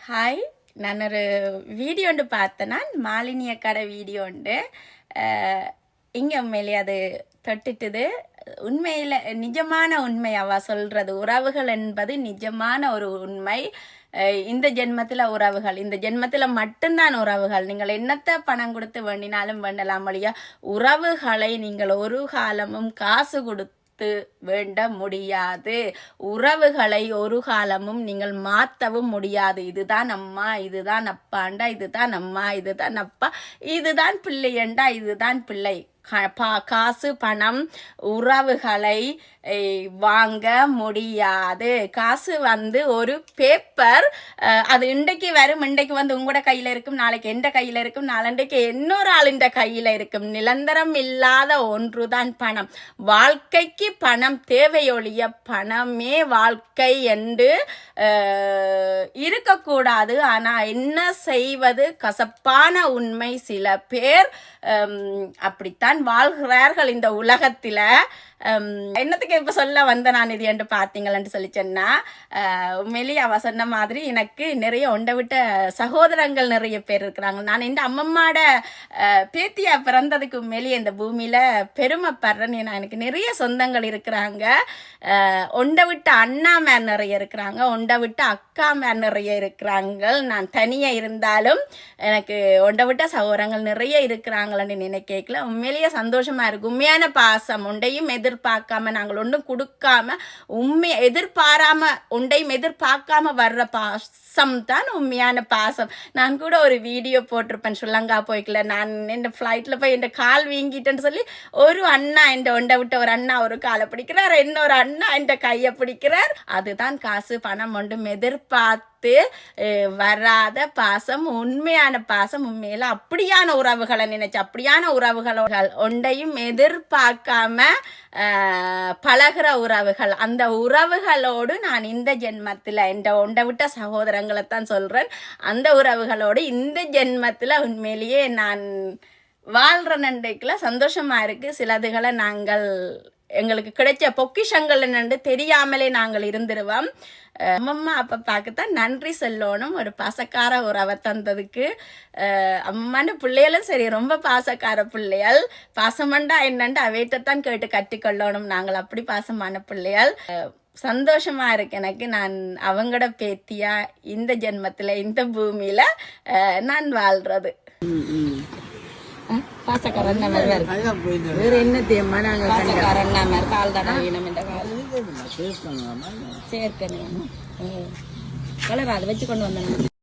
Hi, நான் ஒரு video ஒன்று பார்த்தேன்னா மாலினி அக்காட வீடியோ உண்டு. இங்கே உண்மையிலே அது தொட்டுட்டுது. உண்மையில் நிஜமான உண்மை அவ சொல்கிறது. உறவுகள் என்பது நிஜமான ஒரு உண்மை. இந்த ஜென்மத்தில் உறவுகள், இந்த ஜென்மத்தில் மட்டும்தான் உறவுகள். நீங்கள் என்னத்தை பணம் கொடுத்து வேண்டினாலும் வேண்டலாம் வழியா உறவுகளை நீங்கள் ஒரு காலமும் காசு கொடுத்து வேண்ட முடியாது. உறவுகளை ஒரு காலமும் நீங்கள் மாற்றவும் முடியாது. இதுதான் அம்மா, இதுதான் அப்பாண்டா, இதுதான் அம்மா, இதுதான் அப்பா, இதுதான் பிள்ளையண்டா, இதுதான் பிள்ளை. காசு பணம் உறவுகளை வாங்க முடியாது. காசு ஒரு பேப்பர், அது இன்றைக்கு வரும், இன்றைக்கு உங்களோட கையில் இருக்கும், நாளைக்கு எந்த கையில் இருக்கும், நாளண்டைக்கு இன்னொரு ஆளின் கையில் இருக்கும். நிரந்தரம் இல்லாத ஒன்றுதான் பணம். வாழ்க்கைக்கு பணம் தேவையொழிய பணமே வாழ்க்கை என்று இருக்கக்கூடாது. ஆனால் என்ன செய்வது, கசப்பான உண்மை, சில பேர் அப்படித்தான் வாழ்கிறார்கள் இந்த உலகத்துல. என்னத்துக்கு இப்ப சொல்ல வந்த நான் இது என்று பார்த்தீங்களன்னு சொல்லி சொன்னா, உண்மையிலேயே அவ சொன்ன மாதிரி எனக்கு நிறைய ஒண்ட விட்ட சகோதரங்கள் நிறைய பேர் இருக்கிறாங்க. நான் இந்த அம்மம்மாட பேத்தியா பிறந்ததுக்கு உண்மையிலேயே இந்த பூமியில பெருமைப்படுறேன். எனக்கு நிறைய சொந்தங்கள் இருக்கிறாங்க. ஒண்ட விட்ட அண்ணா மேர் நிறைய இருக்கிறாங்க, ஒண்ட விட்ட அக்கா மேர் நிறைய இருக்கிறாங்க. நான் தனியா இருந்தாலும் எனக்கு ஒண்ட விட்ட சகோதரங்கள் நிறைய இருக்கிறாங்களன்னு நினைக்கல. உண்மையிலேயே சந்தோஷமா இருக்கு. உண்மையான பாசம், ஒன்றையும் எதிர்பார்க்காம, நாங்கள் ஒன்றும் கொடுக்காம, ஒன்றையும் எதிர்பார்க்காம வர்ற பாசம் தான் உண்மையான பாசம். நான் கூட ஒரு வீடியோ போட்டிருப்பேன், ஸ்ரீலங்கா போய்க்கல. நான் இந்த ஃப்ளைட்ல போய் இந்த கால் வீங்கிட்டேன்னு சொல்லி ஒரு அண்ணா இந்த ஒண்டை விட்ட ஒரு அண்ணா ஒரு காலை பிடிக்கிறார், இன்னொரு அண்ணா இந்த கையை பிடிக்கிறார். அதுதான் காசு பணம் ஒன்றும் எதிர்பார்த்து வராத பாசம், உண்மையான பாசம். உண்மையில அப்படியான உறவுகளை நினைச்சு, அப்படியான உறவுகள் ஒன்றையும் எதிர்பார்க்காம பழகிற உறவுகள். அந்த உறவுகளோடு நான் இந்த ஜென்மத்தில் இந்த ஒண்டை விட்ட சகோதரங்களை தான் சொல்றேன். அந்த உறவுகளோடு இந்த ஜென்மத்தில் உண்மையிலேயே நான் வாழ்ற நன்றைக்குள்ள சந்தோஷமா இருக்கு. சிலதுகளை நாங்கள் எங்களுக்கு கிடைச்ச பொக்கிஷங்கள் என்னன்னு தெரியாமலே நாங்கள் இருந்துருவோம். அம்மம்மா அப்பாக்குத்தான் நன்றி சொல்லணும், ஒரு பாசக்கார உறவை தந்ததுக்கு. அம்மான்னு பிள்ளைகளும் சரி, ரொம்ப பாசக்கார பிள்ளைகள். பாசமண்டா என்னண்டு அவையத்தான் கேட்டு கட்டிக்கொள்ளணும். நாங்கள் அப்படி பாசமான பிள்ளைகள். சந்தோஷமா இருக்கு எனக்கு. நான் அவங்களோட பேத்தியா இந்த ஜென்மத்தில் இந்த பூமியில நான் வாழ்றது. பாசக்காரன் வேற என்ன தேம்மா, நாங்க பாசக்காரன் கால் தானே வேணும். இந்த கால் சேர்க்கணும், வளராது வச்சு கொண்டு வந்தேன்.